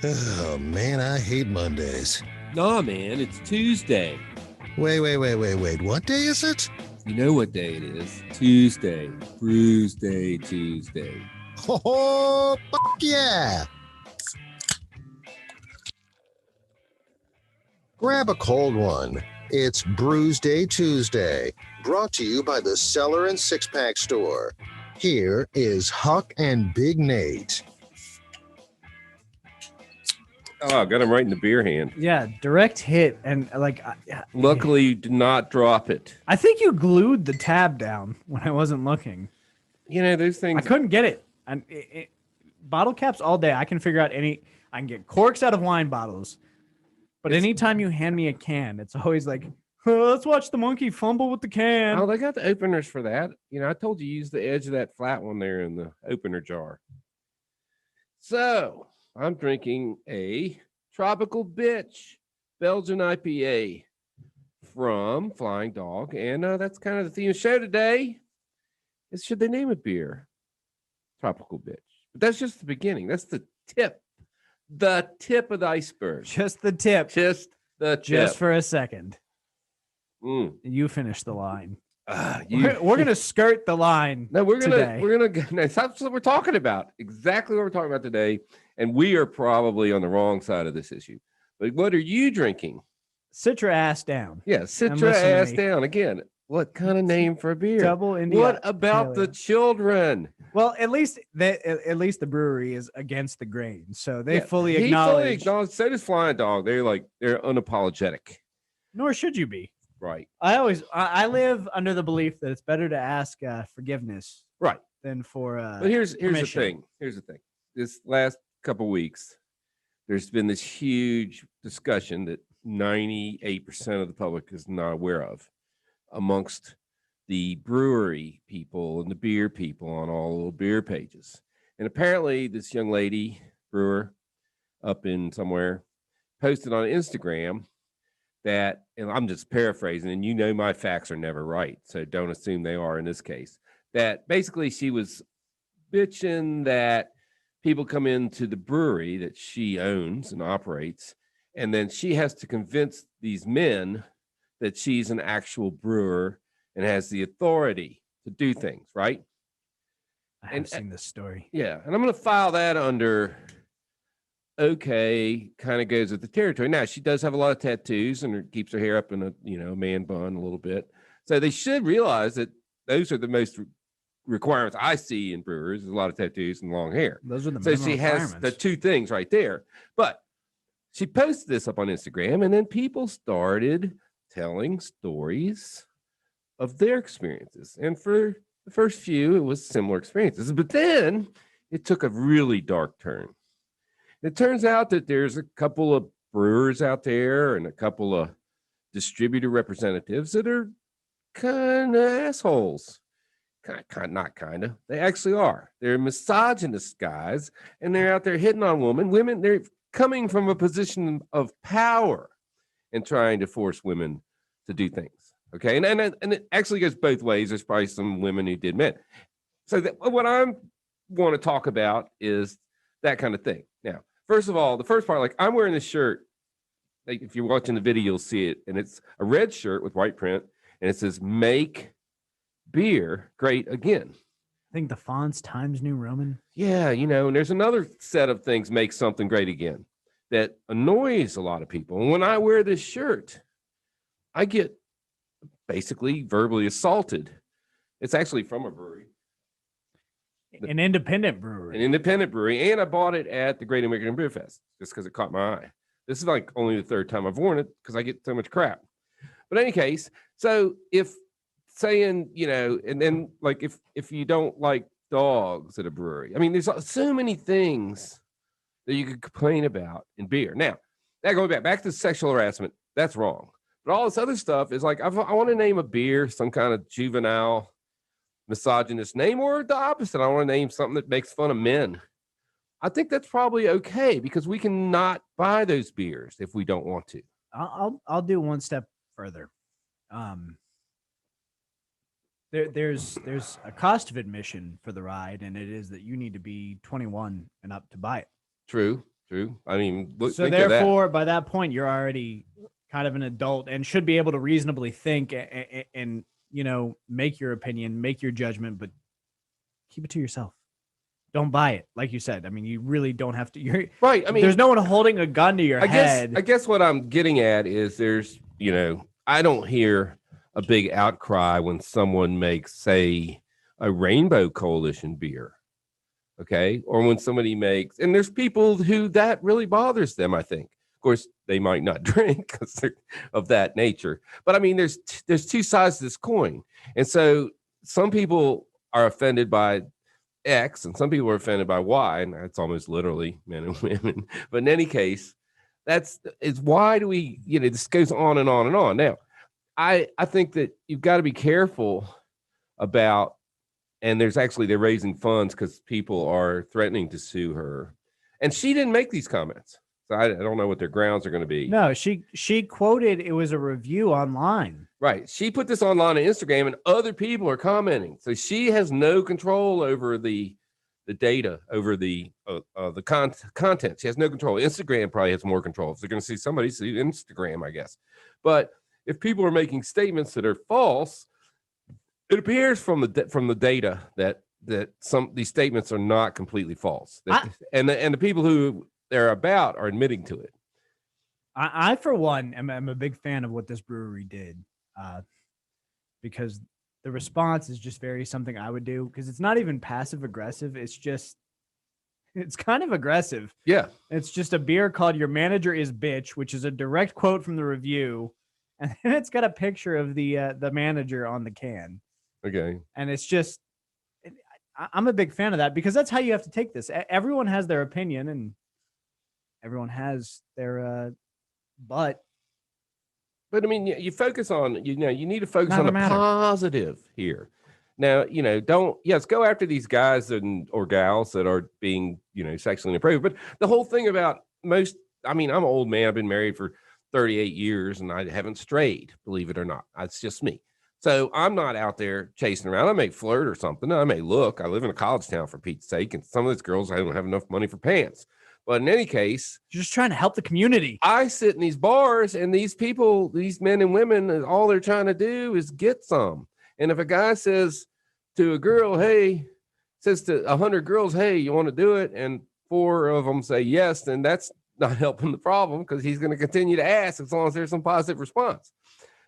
Oh, man, I hate Mondays. Nah, man, it's Tuesday. Wait. What day is it? You know what day it is. Tuesday. Brewsday Tuesday. Oh, fuck yeah! Grab a cold one. It's Brewsday Tuesday, brought to you by the Cellar and Six Pack Store. Here is Huck and Big Nate. Oh, I got him right in the beer hand. Yeah, direct hit. And Luckily, you did not drop it. I think you glued the tab down when I wasn't looking. You know, those things. I couldn't get it. And bottle caps all day. I can figure out I can get corks out of wine bottles. But anytime you hand me a can, it's always like, oh, let's watch the monkey fumble with the can. Oh, they got the openers for that. You know, I told you use the edge of that flat one there in the opener jar. So I'm drinking a Tropical Bitch Belgian IPA from Flying Dog. And that's kind of the theme of the show today. Is should they name a beer? Tropical Bitch. But that's just the beginning. That's the tip. The tip of the iceberg. Just the tip. Just the tip. Just for a second. You finish the line. We're going to skirt the line. No, we're gonna. That's what we're talking about. Exactly what we're talking about today. And we are probably on the wrong side of this issue. But what are you drinking? Citra ass down. Yeah, Citra ass down. Again, what kind of name for a beer? Double India. What about the children? Well, at least the brewery is against the grain, so they fully acknowledge. So does Flying Dog. They're unapologetic. Nor should you be. Right. I live under the belief that it's better to ask forgiveness, right, than for. But here's the thing. Here's the thing. This last couple weeks, there's been this huge discussion that 98% of the public is not aware of amongst the brewery people and the beer people on all the little beer pages. And apparently this young lady brewer up in somewhere posted on Instagram that, and I'm just paraphrasing, and you know my facts are never right, so don't assume they are in this case, that basically she was bitching that people come into the brewery that she owns and operates, and then she has to convince these men that she's an actual brewer and has the authority to do things, right? I have seen this story. Yeah, and I'm going to file that under okay, kind of goes with the territory. Now, she does have a lot of tattoos and keeps her hair up in a man bun a little bit. So they should realize that those are the most requirements I see in brewers, is a lot of tattoos and long hair. Those are the so she has the two things right there. But she posted this up on Instagram, and then people started telling stories of their experiences. And for the first few, it was similar experiences. But then it took a really dark turn. It turns out that there's a couple of brewers out there and a couple of distributor representatives that are kind of assholes. They actually are. They're misogynist guys, and they're out there hitting on women. They're coming from a position of power and trying to force women to do things. Okay, and it actually goes both ways. There's probably some women who did men. So what I want to talk about is that kind of thing. Now, first of all, the first part, like I'm wearing this shirt. Like if you're watching the video, you'll see it, and it's a red shirt with white print, and it says "Make beer great again." I think the font's Times New Roman. Yeah, and there's another set of things make something great again that annoys a lot of people. And when I wear this shirt, I get basically verbally assaulted. It's actually from a brewery. An independent brewery. And I bought it at the Great American Beer Fest just because it caught my eye. This is like only the third time I've worn it because I get so much crap. But in any case, so if saying, and then like if you don't like dogs at a brewery, I mean, there's so many things that you could complain about in beer. Now, that going back to sexual harassment, that's wrong. But all this other stuff is like, I want to name a beer some kind of juvenile misogynist name, or the opposite. I want to name something that makes fun of men. I think that's probably okay because we can not buy those beers if we don't want to. I'll do one step further. There's a cost of admission for the ride, and it is that you need to be 21 and up to buy it. True. True. I mean, So think of that. therefore, by that point, you're already kind of an adult and should be able to reasonably think and make your opinion, make your judgment, but keep it to yourself. Don't buy it. Like you said, I mean, you really don't have to. You're Right. I mean, there's no one holding a gun to your head. I guess what I'm getting at is I don't hear a big outcry when someone makes, say, a Rainbow Coalition beer. Okay. Or when somebody makes, and there's people who that really bothers them, I think. Of course, they might not drink because they're of that nature. But I mean, there's two sides to this coin. And so some people are offended by X and some people are offended by Y, and that's almost literally men and women. But in any case, it's why do we, this goes on and on and on. Now, I think that you've got to be careful about, and they're raising funds because people are threatening to sue her. And she didn't make these comments. So I don't know what their grounds are going to be. No, she quoted, it was a review online. Right. She put this online on Instagram and other people are commenting. So she has no control over the data, over the content. She has no control. Instagram probably has more control. If they're going to see somebody, see Instagram, I guess. But if people are making statements that are false, it appears from the data that these statements are not completely false. And the people who they're about are admitting to it. I for one, am a big fan of what this brewery did, because the response is just very something I would do, because it's not even passive aggressive. It's kind of aggressive. Yeah. It's just a beer called Your Manager is Bitch, which is a direct quote from the review. And then it's got a picture of the manager on the can. Okay. And it's just, I'm a big fan of that, because that's how you have to take this. Everyone has their opinion and everyone has their but I mean, you focus on, you need to focus on the positive here. Now, go after these guys or gals that are being, sexually inappropriate. But the whole thing about I'm an old man. I've been married for 38 years and I haven't strayed, believe it or not. It's just me. So I'm not out there chasing around. I may flirt or something. I may look. I live in a college town, for Pete's sake. And some of those girls, I don't have enough money for pants. But in any case, you're just trying to help the community. I sit in these bars and these people, these men and women, all they're trying to do is get some. And if a guy says to a girl, says to 100 girls, hey, you want to do it? And 4 of them say yes, then that's not helping the problem, because he's going to continue to ask as long as there's some positive response.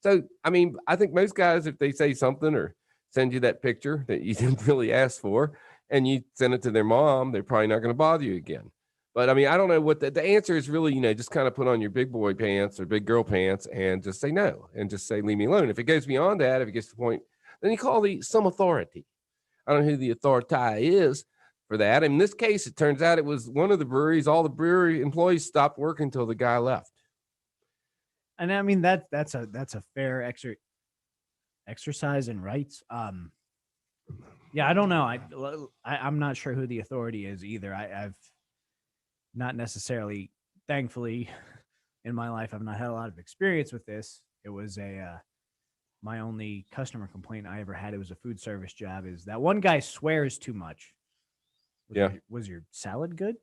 So, I mean, I think most guys, if they say something or send you that picture that you didn't really ask for and you send it to their mom, they're probably not going to bother you again. But I mean, I don't know what the answer is really, just kind of put on your big boy pants or big girl pants and just say no and just say, leave me alone. If it goes beyond that, if it gets to the point, then you call some authority. I don't know who the authority is for that. In this case, it turns out it was one of the breweries. All the brewery employees stopped working until the guy left. And I mean, that's a fair exercise in rights. Yeah, I don't know. I'm not sure who the authority is either. I've not necessarily, thankfully, in my life, I've not had a lot of experience with this. It was my only customer complaint I ever had. It was a food service job. Is that one guy swears too much? Was your salad good?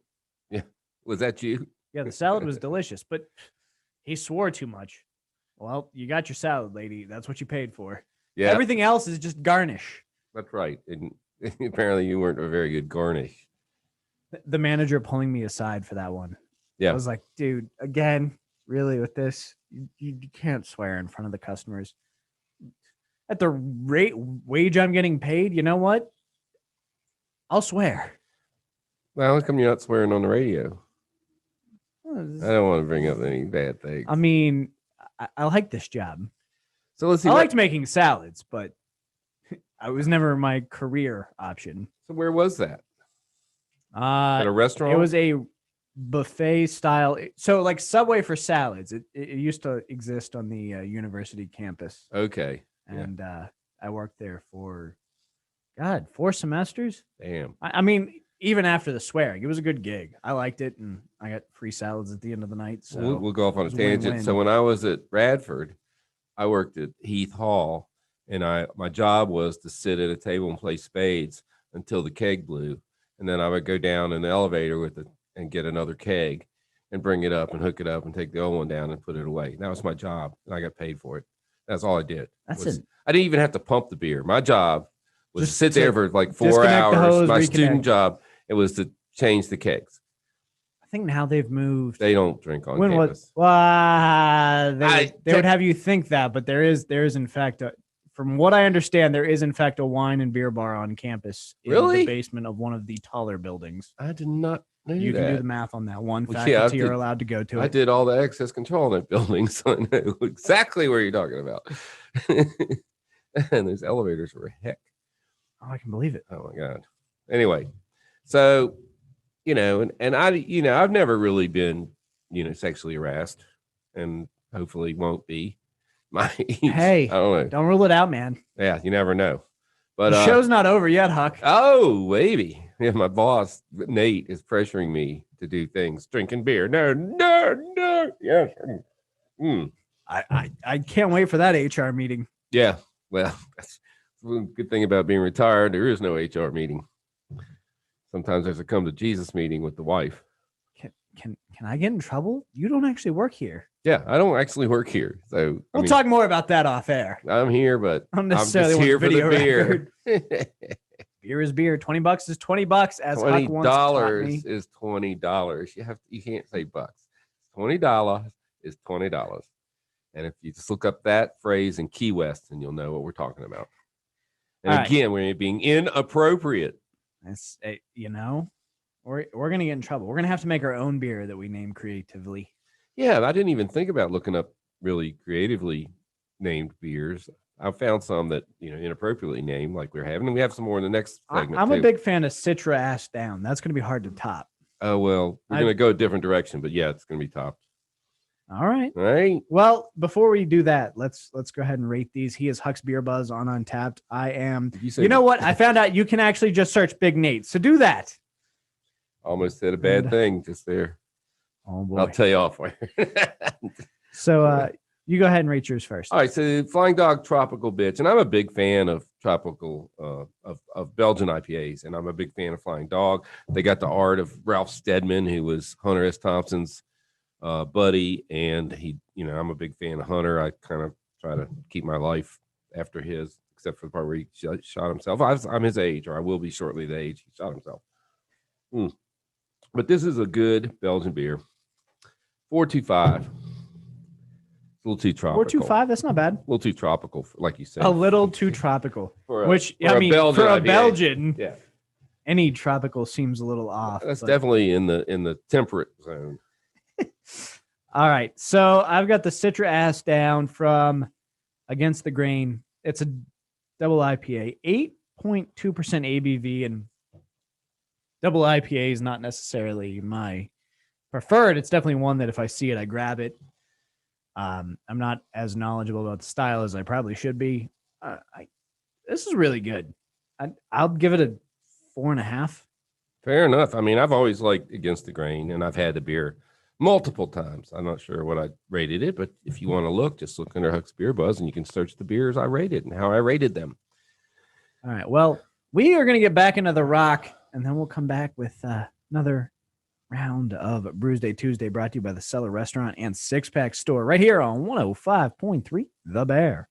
Yeah. Was that you? Yeah, the salad was delicious, but he swore too much. Well, you got your salad, lady. That's what you paid for. Yeah. Everything else is just garnish. That's right. And apparently you weren't a very good garnish. The manager pulling me aside for that one. Yeah. I was like, dude, again, really with this, you can't swear in front of the customers. At the wage I'm getting paid, you know what? I'll swear. Well, how come you're not swearing on the radio? I don't want to bring up any bad things. I mean, I like this job. So let's see. I liked making salads, but I was never my career option. So where was that? At a restaurant? It was a buffet style. So like Subway for salads. It used to exist on the university campus. Okay. And I worked there for, 4 semesters. Damn. I mean, even after the swearing, it was a good gig. I liked it, and I got free salads at the end of the night. So we'll go off on a tangent. Win-win. So when I was at Radford, I worked at Heath Hall, and my job was to sit at a table and play spades until the keg blew. And then I would go down in the elevator with a and get another keg and bring it up and hook it up and take the old one down and put it away. That was my job, and I got paid for it. That's all I did. That's was, it. I didn't even have to pump the beer. My job was Just to sit there for like 4 disconnect the hours. hose, My reconnect. student job, it was to change the kegs. I think now they've moved. They don't drink on When campus. They would have you think that, but there is in fact, from what I understand, there is in fact a wine and beer bar on campus in Really? the basement of one of the taller buildings. I did not know You that. can do the math on that. One Well, faculty yeah, I are did- allowed to go to I it. did all the access control in that building, so I know exactly where you're talking about. And those elevators were heck. Oh, I can believe it. Oh my God. Anyway, so and I, I've never really been, sexually harassed, and hopefully won't be. My age. Hey, I don't know. Don't rule it out, man. Yeah, you never know. But The show's not over yet, Huck. oh, maybe. Yeah, my boss Nate is pressuring me to do things, drinking beer. No. Yes. I can't wait for that HR meeting. Yeah. Well, that's the good thing about being retired. There is no HR meeting. Sometimes there's a come to Jesus meeting with the wife. Can I get in trouble? You don't actually work here. Yeah, I don't actually work here, so We'll talk more about that off air. I'm here, but I'm I'm necessarily just want here for the video beer. record. Beer is beer. $20 is $20. As Huck once taught me. $20 is $20. You can't say bucks. $20 is $20. And if you just look up that phrase in Key West, then you'll know what we're talking about. And All right. again, we're being inappropriate. That's we're gonna get in trouble. We're gonna have to make our own beer that we name creatively. Yeah, I didn't even think about looking up really creatively named beers. I found some that inappropriately named, like we're having, and we have some more in the next segment. I'm a too. big fan of Citra Ass Down. That's gonna be hard to top. Oh well, we're gonna go a different direction, but yeah, it's gonna be topped. All right. All right. Well, before we do that, let's go ahead and rate these. He is Huck's Beer Buzz on Untapped. I am. You know what? I found out you can actually just search Big Nate. So do that. Almost said a bad thing just there. Oh boy. I'll tell you off air. So you go ahead and rate yours first. All right, so Flying Dog Tropical Bitch, and I'm a big fan of tropical of Belgian IPAs, and I'm a big fan of Flying Dog. They got the art of Ralph Steadman, who was Hunter S. Thompson's buddy, and I'm a big fan of Hunter. I kind of try to keep my life after his, except for the part where he shot himself. I'm his age, or I will be shortly the age he shot himself. But this is a good Belgian beer. 4.25. It's a little too tropical. 4.25. That's not bad. A little too tropical, like you said. A little too tropical. For For a Belgian, yeah, any tropical seems a little off. that's but- definitely in the temperate zone. All right. So I've got the Citra Ass Down from Against the Grain. It's a double IPA, 8.2% ABV, and double IPA is not necessarily my preferred. It's definitely one that if I see it, I grab it. I'm not as knowledgeable about the style as I probably should be. This is really good. I'll give it a 4.5. Fair enough. I mean, I've always liked Against the Grain, and I've had the beer multiple times. I'm not sure what I rated it, but if you want to look, just look under Huck's Beer Buzz, and you can search the beers I rated and how I rated them. All right. Well, we are going to get back into the rock, and then we'll come back with another round of Brewsday Tuesday, brought to you by the Cellar Restaurant and Six Pack Store right here on 105.3 The Bear.